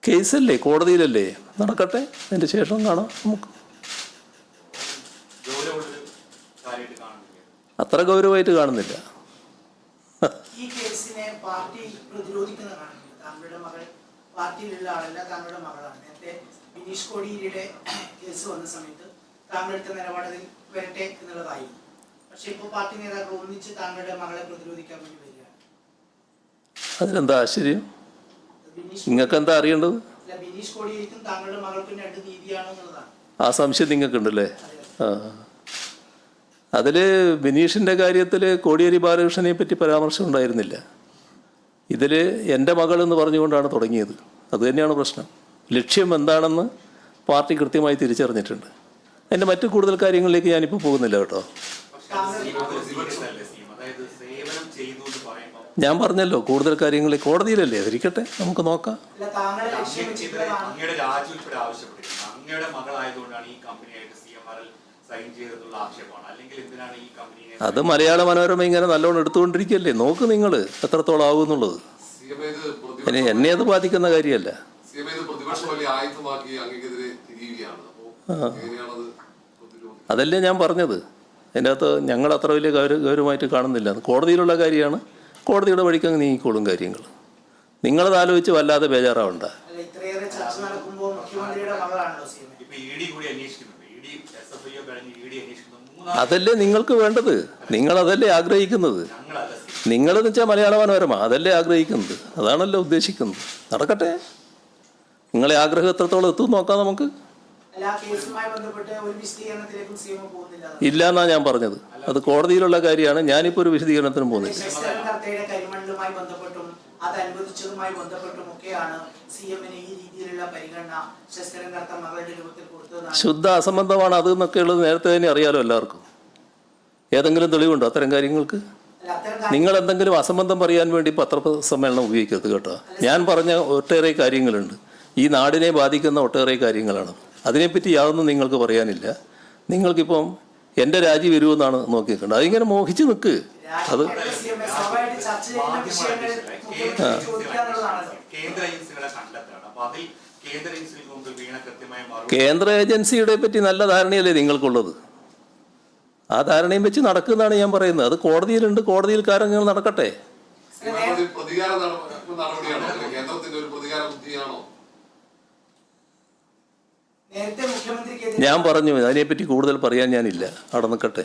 കേസല്ലേ, കോടതിയിലല്ലേ, നടക്കട്ടെ, അതിൻ്റെ ശേഷം കാണാം നമുക്ക്. അത്ര ഗൗരവമായിട്ട് കാണുന്നില്ല. ഈ കേസിനെ പാർട്ടി പ്രതിരോധിക്കുന്ന കാണുന്നില്ല. താങ്കളുടെ മകൾ പാർട്ടിയിലുള്ള ആളല്ല, താങ്കളുടെ മകളാണ്. നേരത്തെ ബിനീഷ് കോടിയേരിയുടെ കേസ് വന്ന സമയത്ത് താങ്കളുടെ നിലപാടിൽ വരട്ടെ എന്നുള്ളതായിരുന്നു. പക്ഷെ ഇപ്പോൾ പാർട്ടി നേതാക്കൾ ഒന്നിച്ച് താങ്കളുടെ മകളെ പ്രതിരോധിക്കാൻ വേണ്ടി വരികയാണ്. അതിനെന്താ ആശ്ചര്യം? നിങ്ങൾക്ക് എന്താ അറിയേണ്ടത്? ബിനീഷ് കോടിയേരിക്കും താങ്കളുടെ മകൾക്കും രണ്ട് നീതിയാണോ എന്നുള്ളതാണ് ആ സംശയം നിങ്ങൾക്കുണ്ടല്ലേ? ആ, അതിൽ ബിനീഷിൻ്റെ കാര്യത്തിൽ കോടിയേരി ബാലകൃഷ്ണനെ പറ്റി പരാമർശം ഉണ്ടായിരുന്നില്ല. ഇതിൽ എൻ്റെ മകളെന്ന് പറഞ്ഞുകൊണ്ടാണ് തുടങ്ങിയത്. അതുതന്നെയാണ് പ്രശ്നം. ലക്ഷ്യം എന്താണെന്ന് പാർട്ടി കൃത്യമായി തിരിച്ചറിഞ്ഞിട്ടുണ്ട്. അതിൻ്റെ മറ്റു കൂടുതൽ കാര്യങ്ങളിലേക്ക് ഞാനിപ്പോൾ പോകുന്നില്ല കേട്ടോ. ഞാൻ പറഞ്ഞല്ലോ, കൂടുതൽ കാര്യങ്ങൾ കോടതിയിലല്ലേ, അതിരിക്കട്ടെ, നമുക്ക് നോക്കാം. അത് മലയാള മനോരമ ഇങ്ങനെ നല്ലോണം എടുത്തുകൊണ്ടിരിക്കുകയല്ലേ, നോക്ക് നിങ്ങൾ എത്രത്തോളം ആവും എന്നുള്ളത്. ഇനി എന്നെ അത് ബാധിക്കുന്ന കാര്യമല്ല. അതല്ലേ ഞാൻ പറഞ്ഞത്. അതിൻ്റെ അകത്ത് ഞങ്ങൾ അത്ര വലിയ ഗൗരവമായിട്ട് കാണുന്നില്ല. കോടതിയിലുള്ള കാര്യമാണ്, കോടതിയുടെ വഴിക്ക് അങ്ങ് നീങ്ങിക്കോളും കാര്യങ്ങൾ. നിങ്ങളത് ആലോചിച്ച് വല്ലാതെ ബേജാറാവണ്ട. അതല്ലേ നിങ്ങൾക്ക് വേണ്ടത്, നിങ്ങളതല്ലേ ആഗ്രഹിക്കുന്നത്. നിങ്ങളെന്ന് വെച്ചാൽ മലയാള മനോരമ അതല്ലേ ആഗ്രഹിക്കുന്നത്, അതാണല്ലോ ഉദ്ദേശിക്കുന്നത്. നടക്കട്ടെ, നിങ്ങളെ ആഗ്രഹം എത്രത്തോളം എത്തും നോക്കാം നമുക്ക്. ഇല്ല എന്നാ ഞാൻ പറഞ്ഞത്. അത് കോടതിയിലുള്ള കാര്യമാണ്. ഞാനിപ്പോൾ ഒരു വിശദീകരണത്തിനും പോകുന്നില്ല. ശുദ്ധ അസംബന്ധമാണ് അത് എന്നൊക്കെ ഉള്ളത് നേരത്തെ തന്നെ അറിയാലോ എല്ലാവർക്കും. ഏതെങ്കിലും തെളിവുണ്ടോ അത്തരം കാര്യങ്ങൾക്ക്? നിങ്ങൾ എന്തെങ്കിലും അസംബന്ധം പറയാൻ വേണ്ടി പത്രസമ്മേളനം ഉപയോഗിക്കരുത് കേട്ടോ. ഞാൻ പറഞ്ഞ ഒട്ടേറെ കാര്യങ്ങളുണ്ട്, ഈ നാടിനെ ബാധിക്കുന്ന ഒട്ടേറെ കാര്യങ്ങളാണ്. അതിനെപ്പറ്റി യാതൊന്നും നിങ്ങൾക്ക് പറയാനില്ല. നിങ്ങൾക്കിപ്പം എൻ്റെ രാജി വരുമെന്നാണ് നോക്കിയിട്ടുണ്ട്. അതിങ്ങനെ മോഹിച്ച് നിൽക്ക്. അത് കേന്ദ്ര ഏജൻസിയുടെ പറ്റി നല്ല ധാരണയല്ലേ നിങ്ങൾക്കുള്ളത്? ആ ധാരണയും വെച്ച് നടക്കുന്നതാണ് ഞാൻ പറയുന്നത്. അത് കോടതിയിലുണ്ട്, കോടതിയിൽ കാര്യങ്ങൾ നടക്കട്ടെ. ഞാൻ പറഞ്ഞു അതിനെപ്പറ്റി കൂടുതൽ പറയാൻ ഞാനില്ല. അവിടെ നിൽക്കട്ടെ.